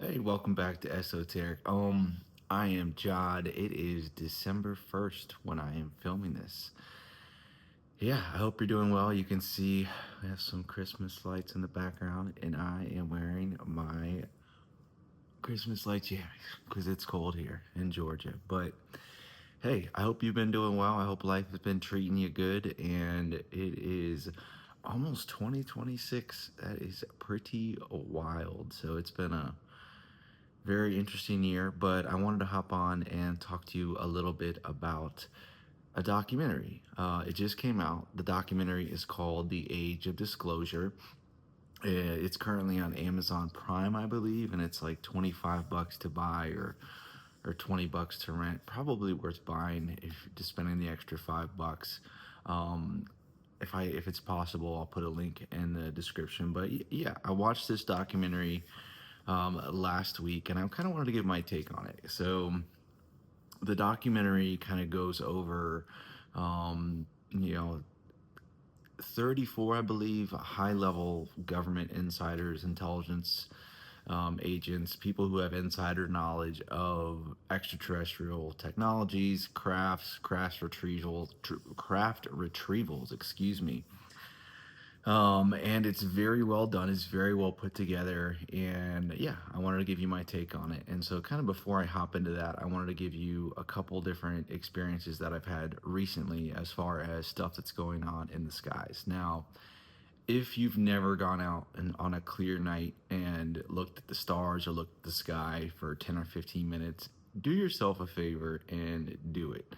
Hey, welcome back to Esoteric. I am Jod. It is December 1st when I am filming this. Yeah, I hope you're doing well. You can see we have some Christmas lights in the background, and I am wearing my Christmas light jacket because it's cold here in Georgia. But hey, I hope you've been doing well. I hope life has been treating you good, and it is almost 2026. That is pretty wild. So it's been a very interesting year, but I wanted to hop on and talk to you a little bit about a documentary. It just came out. The documentary is called The Age of Disclosure. It's currently on Amazon Prime, I believe, and it's like 25 bucks to buy or 20 bucks to rent. Probably worth buying if just spending the extra 5 bucks. Um, if it's possible, I'll put a link in the description. But yeah, I watched this documentary last week, and I kind of wanted to give my take on it. So the documentary kind of goes over, you know, 34, I believe, high level government insiders, intelligence agents, people who have insider knowledge of extraterrestrial technologies, craft retrievals, excuse me. And it's very well done. It's very well put together. And yeah, I wanted to give you my take on it. And so, kind of before I hop into that, I wanted to give you a couple different experiences that I've had recently as far as stuff that's going on in the skies. Now, if you've never gone out and on a clear night and looked at the stars or looked at the sky for 10 or 15 minutes, do yourself a favor and do it.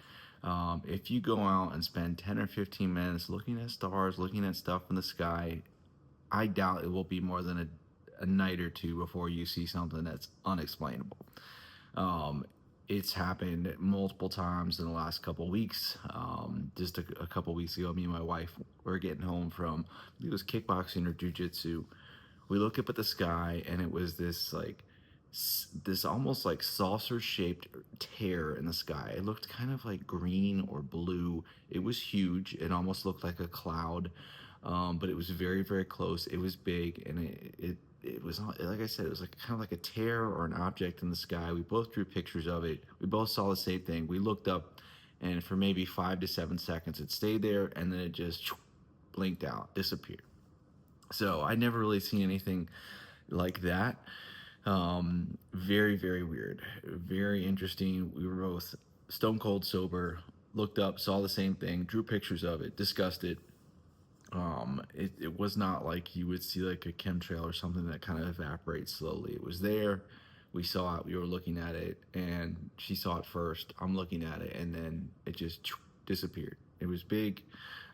If you go out and spend 10 or 15 minutes looking at stars, looking at stuff in the sky, I doubt it will be more than a night or two before you see something that's unexplainable. Um, it's happened multiple times in the last couple weeks. Just a couple weeks ago, me and my wife were getting home from, I think it was kickboxing or jujitsu. We looked up at the sky, and it was this like this almost like saucer shaped tear in the sky. It looked kind of like green or blue. It was huge. It almost looked like a cloud, but it was very, very close. It was big, and it was like I said, it was like kind of like a tear or an object in the sky. We both drew pictures of it. We both saw the same thing. We looked up, and for maybe 5 to 7 seconds, it stayed there, and then it just blinked out, disappeared. So I never really seen anything like that. Very, very weird, very interesting. We were both stone cold sober, looked up, saw the same thing, drew pictures of it, discussed it. It was not like you would see like a chemtrail or something that kind of evaporates slowly. It was there. We saw it. We were looking at it, and she saw it first. I'm looking at it, and then it just disappeared. It was big.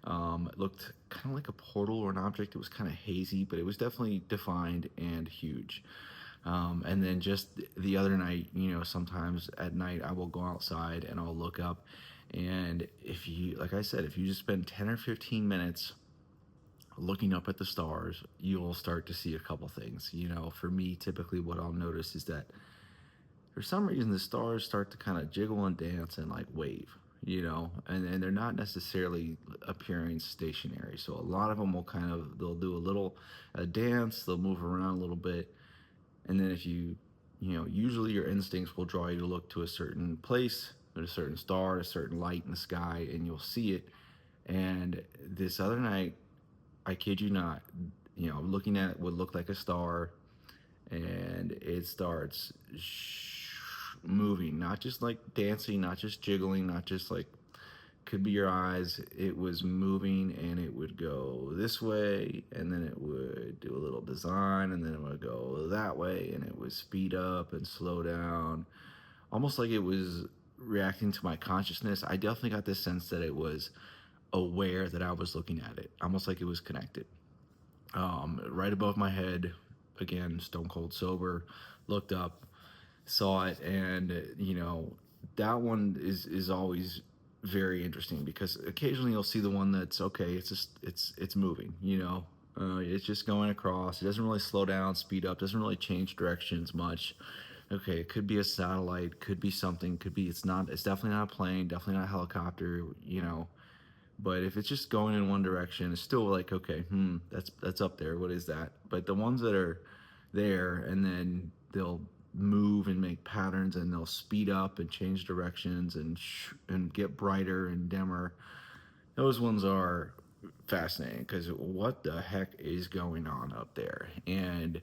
It looked kind of like a portal or an object. It was kind of hazy, but it was definitely defined and huge. And then just the other night, sometimes at night I will go outside and I'll look up. And if you, like I said, if you just spend 10 or 15 minutes looking up at the stars, you'll start to see a couple things. For me, typically what I'll notice is that for some reason the stars start to kind of jiggle and dance and like wave, and they're not necessarily appearing stationary. So a lot of them will they'll do a little dance, they'll move around a little bit, and then if usually your instincts will draw you to look to a certain place, a certain star, a certain light in the sky, and you'll see it. And this other night, I kid you not, looking at what looked like a star, and it starts moving, not just like dancing, not just jiggling, not just like could be your eyes. It was moving, and it would go this way, and then it would do a little design, and then it would go that way, and it would speed up and slow down, almost like it was reacting to my consciousness. I definitely got this sense that it was aware that I was looking at it, almost like it was connected. Right above my head, again, stone cold sober, looked up, saw it, and that one is always very interesting because occasionally you'll see the one that's okay. It's just it's moving. It's just going across. It doesn't really slow down, speed up. Doesn't really change directions much. Okay, it could be a satellite, could be something, could be it's not. It's definitely not a plane, definitely not a helicopter. But if it's just going in one direction, it's still like, okay, that's up there. What is that? But the ones that are there, and then they'll move and make patterns, and they'll speed up and change directions and get brighter and dimmer. Those ones are fascinating because what the heck is going on up there? And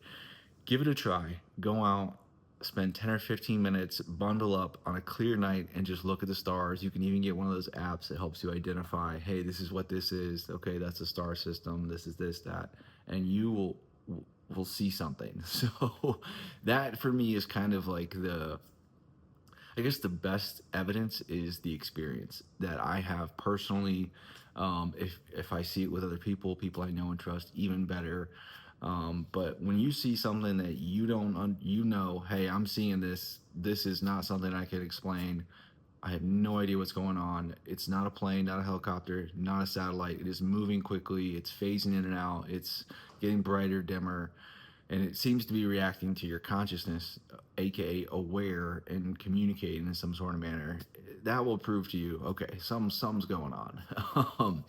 give it a try. Go out, spend 10 or 15 minutes, bundle up on a clear night, and just look at the stars. You can even get one of those apps that helps you identify, hey, this is what this is. Okay, that's a star system. This is this, that. And you will see something. So that for me is kind of like the, I guess the best evidence is the experience that I have personally. If I see it with other people, people I know and trust, even better. But when you see something that you don't, you know, hey, I'm seeing this. This is not something I can explain. I have no idea what's going on. It's not a plane, not a helicopter, not a satellite. It is moving quickly. It's phasing in and out. It's getting brighter, dimmer, and it seems to be reacting to your consciousness, aka aware, and communicating in some sort of manner. That will prove to you, okay, something's going on.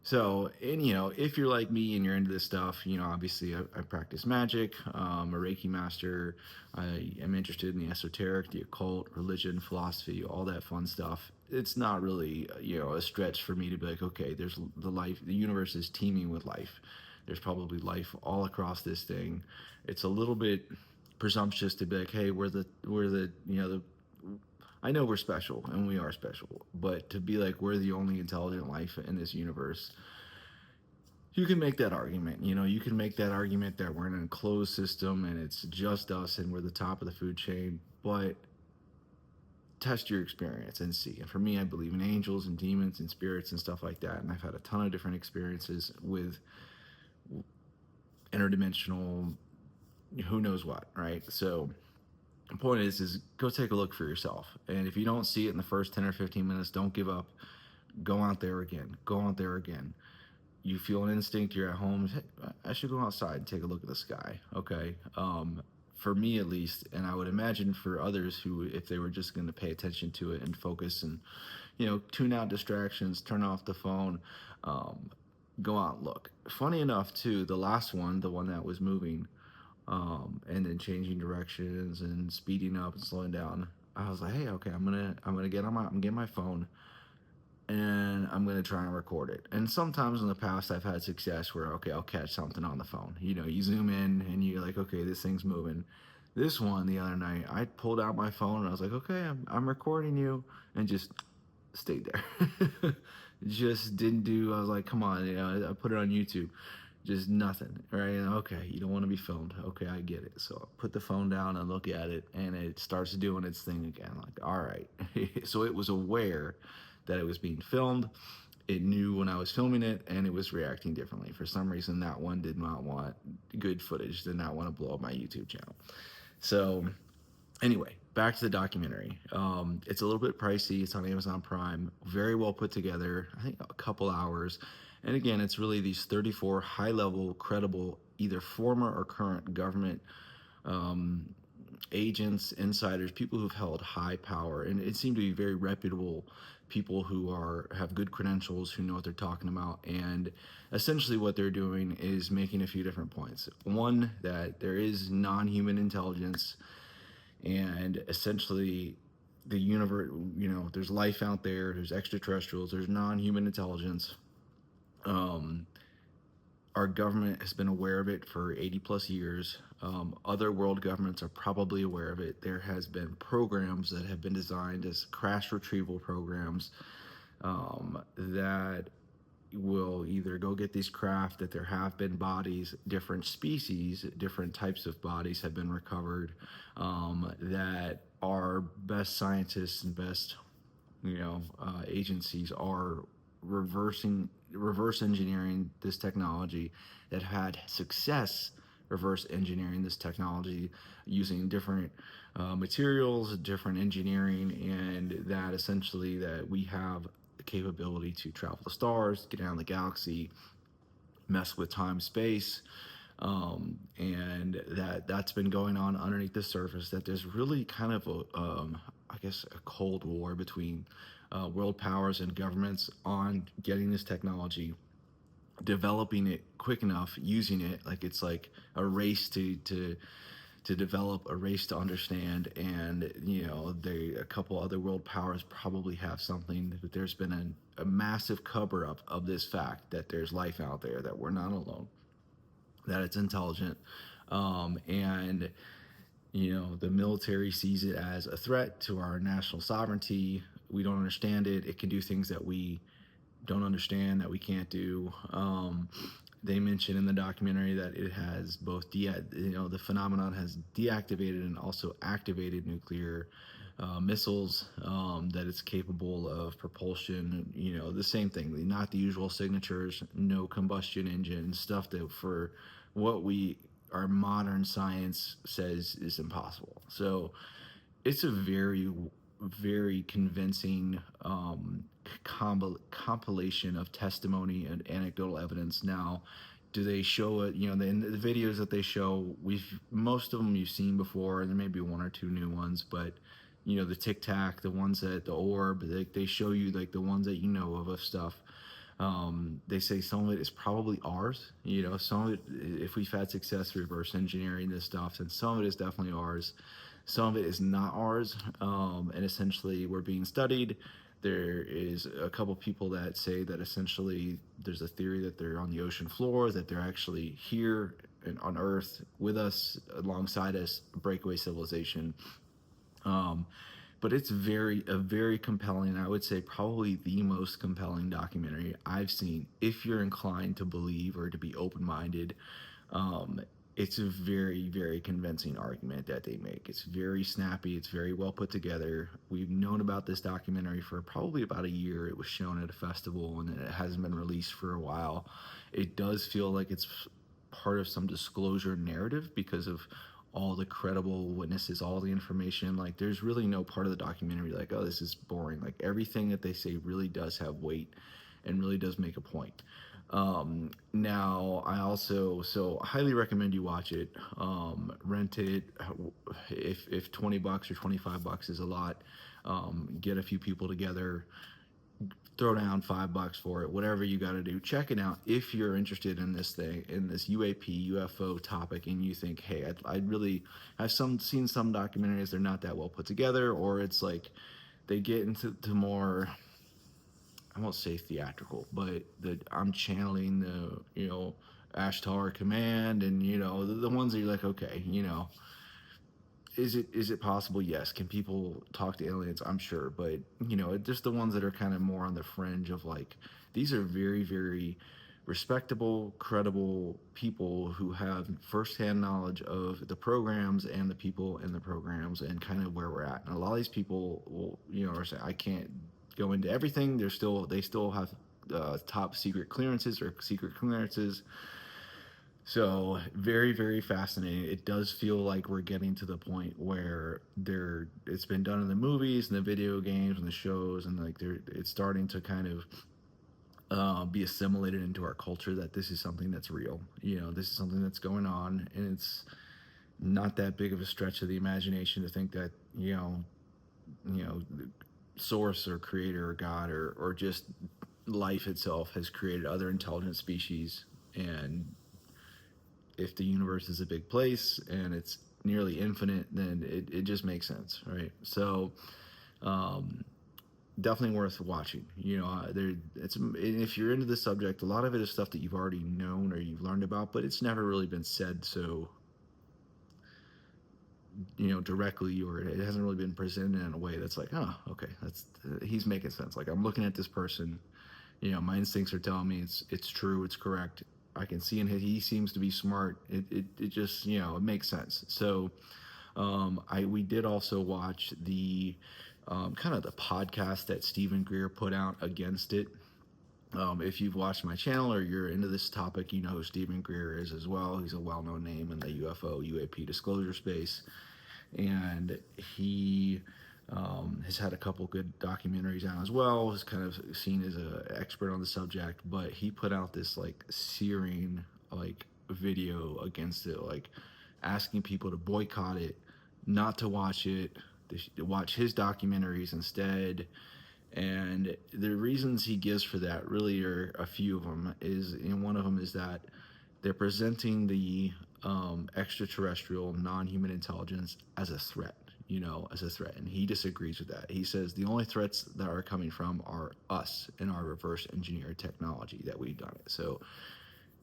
So, and if you're like me and you're into this stuff, obviously I practice magic, a Reiki master. I am interested in the esoteric, the occult, religion, philosophy, all that fun stuff. It's not really, a stretch for me to be like, okay, there's the universe is teeming with life. There's probably life all across this thing. It's a little bit presumptuous to be like, hey, I know we're special and we are special, but to be like we're the only intelligent life in this universe, you can make that argument. You can make that argument that we're in an enclosed system and it's just us and we're the top of the food chain, but test your experience and see. And for me, I believe in angels and demons and spirits and stuff like that. And I've had a ton of different experiences with interdimensional, who knows what, right? So the point is go take a look for yourself. And if you don't see it in the first 10 or 15 minutes, don't give up. Go out there again. Go out there again. You feel an instinct, you're at home, hey, I should go outside and take a look at the sky. Okay. For me at least, and I would imagine for others who, if they were just going to pay attention to it and focus and, tune out distractions, turn off the phone, go out and look. Funny enough, too, the last one, the one that was moving, and then changing directions and speeding up and slowing down, I was like, hey, okay, I'm gonna get my phone and I'm gonna try and record it. And sometimes in the past, I've had success where, okay, I'll catch something on the phone. You zoom in and you're like, okay, this thing's moving. This one the other night, I pulled out my phone and I was like, okay, I'm recording you, and just stayed there. Just didn't do. I was like, come on, I put it on YouTube. Just nothing, right? Okay, you don't want to be filmed. Okay, I get it. So I put the phone down and look at it, and it starts doing its thing again. Like, all right. So it was aware that it was being filmed. It knew when I was filming it, and it was reacting differently. For some reason, that one did not want good footage, did not want to blow up my YouTube channel. So anyway, back to the documentary. It's a little bit pricey. It's on Amazon Prime. Very well put together. I think a couple hours. And again, it's really these 34 high-level, credible, either former or current government um, agents, insiders, people who've held high power, and it seemed to be very reputable people who have good credentials, who know what they're talking about. And essentially, what they're doing is making a few different points. One, that there is non-human intelligence, and essentially the universe, there's life out there, there's extraterrestrials, there's non-human intelligence. Our government has been aware of it for 80 plus years. Other world governments are probably aware of it. There has been programs that have been designed as crash retrieval programs, that will either go get these craft, that there have been bodies, different species, different types of bodies have been recovered, that our best scientists and best, agencies are reverse engineering this technology, that had success reverse engineering this technology using different materials, different engineering, and that essentially that we have the capability to travel the stars, get around the galaxy, mess with time, space, and that's been going on underneath the surface. That there's really kind of I guess, a cold war between world powers and governments on getting this technology, developing it quick enough, using it like it's like a race to to develop a race to understand, and a couple other world powers probably have something, but there's been a massive cover up of this fact that there's life out there, that we're not alone, that it's intelligent, and the military sees it as a threat to our national sovereignty. We don't understand it. It can do things that we don't understand, that we can't do. They mention in the documentary that it has both the phenomenon has deactivated and also activated nuclear missiles, that it's capable of propulsion, the same thing, not the usual signatures, no combustion engine, stuff that for what we our modern science says is impossible. So it's a very, very convincing compilation of testimony and anecdotal evidence. Now, do they show it? In the videos that they show, most of them you've seen before, and there may be one or two new ones, but the Tic Tac, the ones that the orb, they show you like the ones that of stuff. They say some of it is probably ours. Some of it, if we've had success reverse engineering this stuff, then some of it is definitely ours. Some of it is not ours, and essentially we're being studied. There is a couple people that say that essentially there's a theory that they're on the ocean floor, that they're actually here on Earth with us, alongside us, a breakaway civilization. Um, but it's a very compelling, I would say probably the most compelling documentary I've seen, if you're inclined to believe or to be open-minded. um, it's a very, very convincing argument that they make. It's very snappy, it's very well put together. We've known about this documentary for probably about a year. It was shown at a festival and it hasn't been released for a while. It does feel like it's part of some disclosure narrative because of all the credible witnesses, all the information. Like, there's really no part of the documentary like, oh, this is boring. Like, everything that they say really does have weight and really does make a point. Now, I also highly recommend you watch it. Rent it. If $20 or $25 is a lot, get a few people together, throw down $5 for it, whatever you got to do. Check it out if you're interested in this thing, in this UAP UFO topic, and you think, hey, I'd really, I've seen some documentaries, they're not that well put together, or it's like they get into more, I won't say theatrical, but I'm channeling the Ashtar Command, and the ones that you're like, okay, is it possible? Yes. Can people talk to aliens? I'm sure, but just the ones that are kind of more on the fringe of like, these are very, very respectable, credible people who have firsthand knowledge of the programs and the people in the programs and kind of where we're at. And a lot of these people will, are saying, I can't go into everything. They still have top secret clearances or secret clearances. So very, very fascinating. It does feel like we're getting to the point where it's been done in the movies and the video games and the shows, and like it's starting to kind of be assimilated into our culture, that this is something that's real. This is something that's going on, and it's not that big of a stretch of the imagination to think that source or creator or God or just life itself has created other intelligent species. And if the universe is a big place and it's nearly infinite, then it just makes sense, right? So um, definitely worth watching. And if you're into the subject, a lot of it is stuff that you've already known or you've learned about, but it's never really been said so directly, or it hasn't really been presented in a way that's like, oh, okay, that's he's making sense. Like, I'm looking at this person, my instincts are telling me it's true, it's correct. I can see in him, he seems to be smart. It just, it makes sense. So we did also watch the kind of the podcast that Stephen Greer put out against it. If you've watched my channel or you're into this topic, you know who Stephen Greer is as well. He's a well-known name in the UFO UAP disclosure space, and he has had a couple good documentaries out as well. Is kind of seen as an expert on the subject, but he put out this like searing like video against it, like asking people to boycott it, not to watch it, to watch his documentaries instead. And the reasons he gives for that really are a few of them. One of them is that they're presenting the extraterrestrial, non-human intelligence as a threat. As a threat, and he disagrees with that. He says the only threats that are coming from are us and our reverse engineered technology that we've done it. So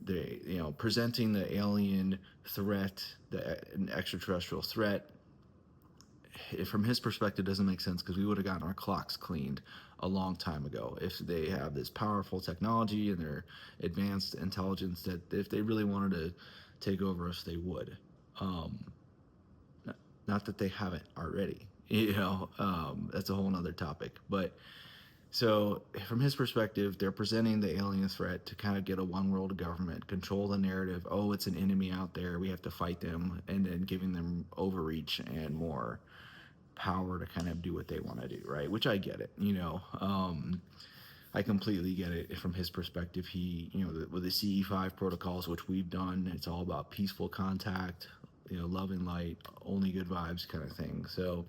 they, presenting the alien threat, an extraterrestrial threat, from his perspective doesn't make sense because we would have gotten our clocks cleaned a long time ago if they have this powerful technology and their advanced intelligence that if they really wanted to take over us they would. um, not that they haven't already. That's a whole nother topic. But so from his perspective, they're presenting the alien threat to kind of get a one world government, control the narrative. Oh, it's an enemy out there, we have to fight them, and then giving them overreach and more power to kind of do what they want to do, right? Which I get it. I completely get it from his perspective. He, with the CE5 protocols, which we've done, it's all about peaceful contact, love and light, only good vibes kind of thing. So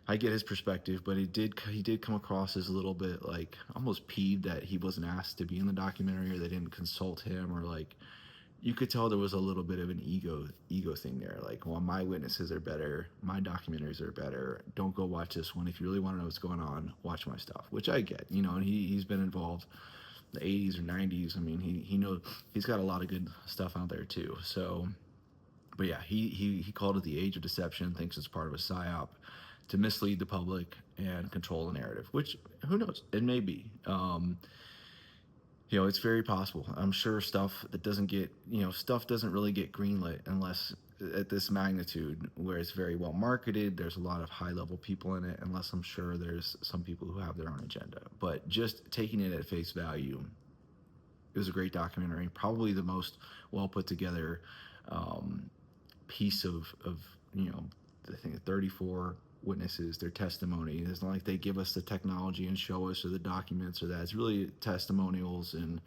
I get his perspective, but he did come across as a little bit like almost peeved that he wasn't asked to be in the documentary, or they didn't consult him, or like you could tell there was a little bit of an ego thing there. Like, well, my witnesses are better, my documentaries are better. Don't go watch this one. If you really want to know what's going on, watch my stuff, which I get. And he's been involved in the 80s or 90s. I mean, he knows he's got a lot of good stuff out there too. So, but yeah, he called it the age of deception. Thinks it's part of a psyop to mislead the public and control the narrative. Which, who knows? It may be. It's very possible. I'm sure stuff doesn't really get greenlit unless at this magnitude where it's very well marketed. There's a lot of high level people in it, unless I'm sure there's some people who have their own agenda. But just taking it at face value, it was a great documentary, probably the most well put together piece of I think 34 witnesses, their testimony. It's not like they give us the technology and show us or the documents or that. It's really testimonials and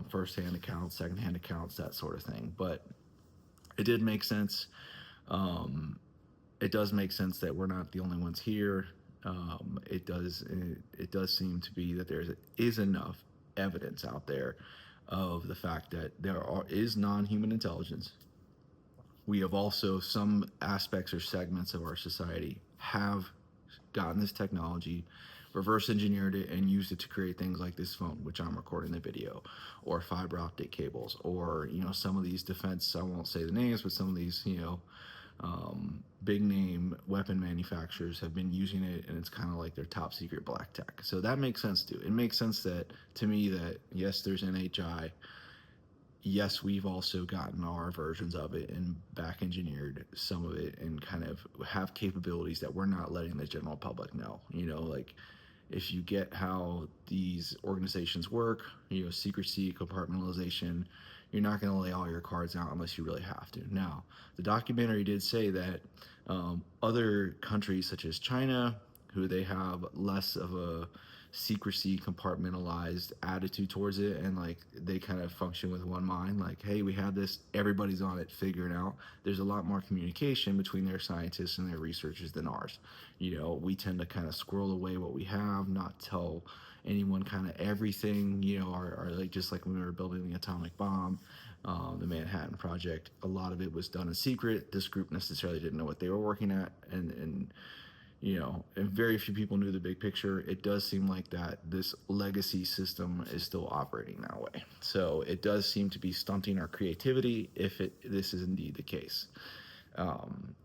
first-hand accounts, second-hand accounts, that sort of thing. But it did make sense. It does make sense that we're not the only ones here. It does seem to be that is enough evidence out there of the fact that is non-human intelligence. We have also, some aspects or segments of our society have gotten this technology, reverse engineered it, and used it to create things like this phone, which I'm recording the video, or fiber optic cables, or some of these defense, I won't say the names, but some of these big name weapon manufacturers have been using it, and it's kind of like their top secret black tech. So that makes sense too. It makes sense to me that yes, there's NHI. Yes, we've also gotten our versions of it and back engineered some of it and kind of have capabilities that we're not letting the general public know. Like if you get how these organizations work, secrecy, compartmentalization, you're not going to lay all your cards out unless you really have to. Now, the documentary did say that other countries such as China, who they have less of a secrecy, compartmentalized attitude towards it, and like they kind of function with one mind, like, hey, we have this, everybody's on it, figure it out. There's a lot more communication between their scientists and their researchers than ours. We tend to kind of squirrel away what we have, not tell anyone kind of everything. Our like, just like when we were building the atomic bomb, the Manhattan Project, a lot of it was done in secret. This group necessarily didn't know what they were working at, and very few people knew the big picture. It does seem like that this legacy system is still operating that way. So it does seem to be stunting our creativity if this is indeed the case. And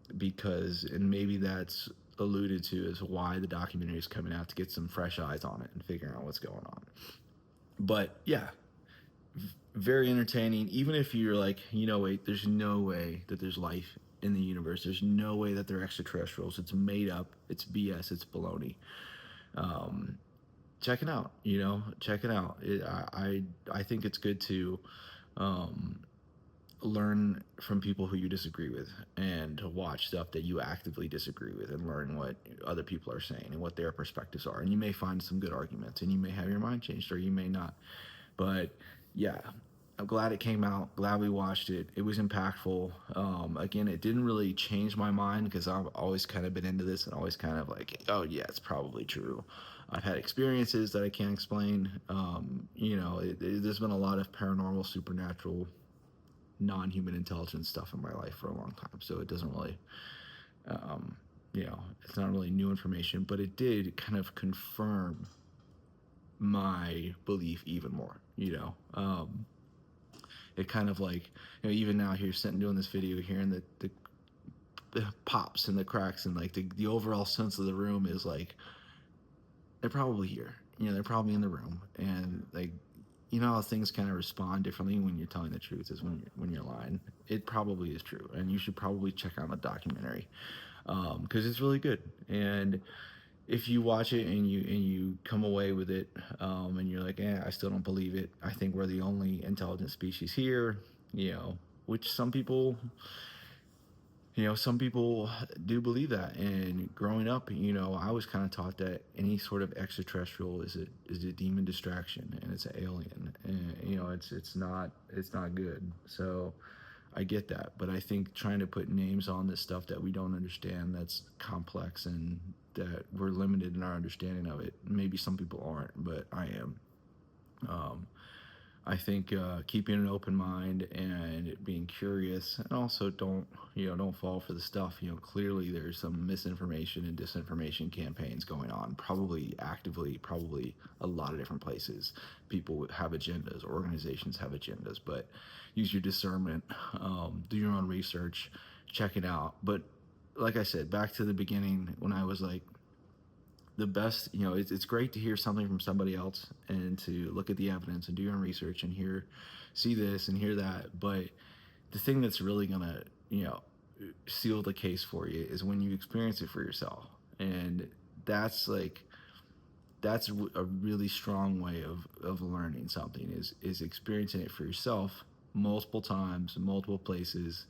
maybe that's alluded to as why the documentary is coming out, to get some fresh eyes on it and figuring out what's going on. But yeah, very entertaining. Even if you're like, wait, there's no way that there's life in the universe. There's no way that they're extraterrestrials. It's made up. It's BS. It's baloney. Check it out. Check it out. I think it's good to learn from people who you disagree with, and to watch stuff that you actively disagree with, and learn what other people are saying and what their perspectives are. And you may find some good arguments, and you may have your mind changed, or you may not. But yeah, I'm glad it came out. Glad we watched it. It was impactful. Again, it didn't really change my mind, because I've always kind of been into this and always kind of like, oh yeah, it's probably true. I've had experiences that I can't explain. There's been a lot of paranormal, supernatural non-human intelligence stuff in my life for a long time, so it doesn't really, um, it's not really new information, but it did kind of confirm my belief even more. It kind of like, even now here sitting doing this video, hearing the pops and the cracks, and like the overall sense of the room is like they're probably here. They're probably in the room, and like, how things kind of respond differently when you're telling the truth is when you're lying. It probably is true, and you should probably check out the documentary, because it's really good. And if you watch it and you come away with it, and you're like, I still don't believe it. I think we're the only intelligent species here. Which some people do believe that. And growing up, I was kind of taught that any sort of extraterrestrial is a demon distraction, and it's an alien, and it's not good. So I get that, but I think trying to put names on this stuff that we don't understand, that's complex, and that we're limited in our understanding of it. Maybe some people aren't, but I am. Um, I think keeping an open mind and being curious, and also don't fall for the stuff. Clearly there's some misinformation and disinformation campaigns going on, probably actively, probably a lot of different places. People have agendas, organizations have agendas, but use your discernment, do your own research, check it out. But like I said, back to the beginning when I was like, the best, it's great to hear something from somebody else and to look at the evidence and do your own research and see this and hear that. But the thing that's really gonna, seal the case for you is when you experience it for yourself. And that's like, that's a really strong way of learning something, is experiencing it for yourself multiple times, multiple places.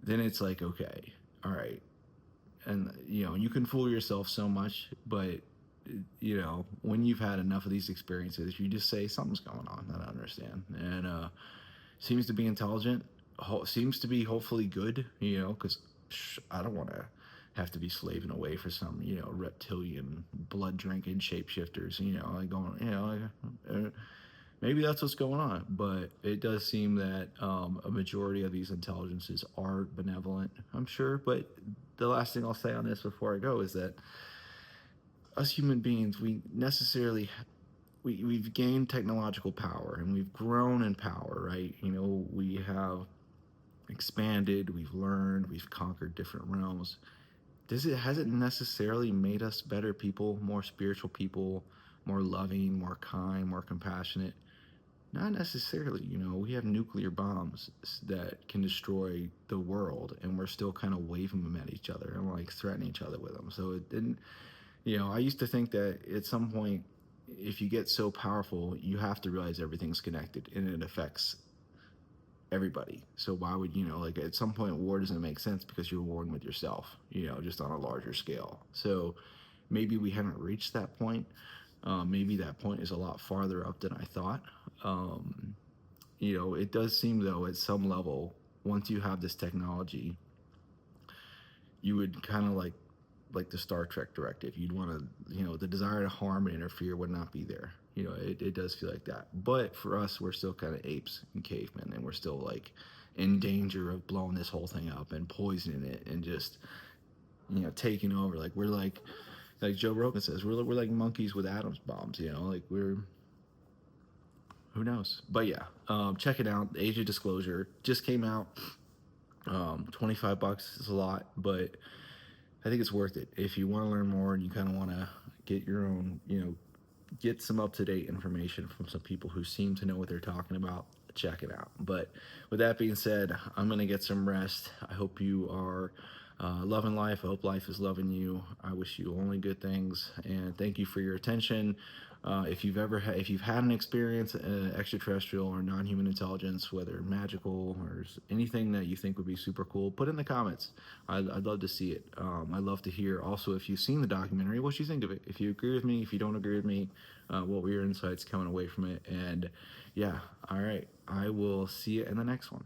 Then it's like, okay, all right, and you can fool yourself so much, but when you've had enough of these experiences, you just say something's going on that I understand. And seems to be intelligent, seems to be hopefully good, because I don't want to have to be slaving away for some reptilian blood drinking shapeshifters, like going, maybe that's what's going on. But it does seem that a majority of these intelligences are benevolent, I'm sure. But the last thing I'll say on this before I go is that us human beings, we've gained technological power, and we've grown in power, right? We have expanded, we've learned, we've conquered different realms. Has it necessarily made us better people, more spiritual people, more loving, more kind, more compassionate? Not necessarily. We have nuclear bombs that can destroy the world, and we're still kind of waving them at each other and like threatening each other with them. So it didn't, I used to think that at some point, if you get so powerful, you have to realize everything's connected and it affects everybody. So why would, like at some point, war doesn't make sense because you're warring with yourself, just on a larger scale. So maybe we haven't reached that point. Maybe that point is a lot farther up than I thought. It does seem though at some level, once you have this technology, you would kind of like the Star Trek directive. You'd want to, the desire to harm and interfere would not be there. It does feel like that. But for us, we're still kind of apes and cavemen, and we're still like in danger of blowing this whole thing up and poisoning it and just, taking over. Like we're like Joe Rogan says, we're like monkeys with atoms bombs. Like we're, who knows? But yeah, check it out. Age of Disclosure just came out. $25 is a lot, but I think it's worth it if you want to learn more and you kind of want to get your own, get some up to date information from some people who seem to know what they're talking about. Check it out. But with that being said, I'm going to get some rest. I hope you are loving life. I hope life is loving you. I wish you only good things, and thank you for your attention. If you've had an experience, extraterrestrial or non-human intelligence, whether magical or anything that you think would be super cool, put in the comments. I'd love to see it. I'd love to hear also if you've seen the documentary, what you think of it. If you agree with me, if you don't agree with me, what were your insights coming away from it? And yeah, all right, I will see you in the next one.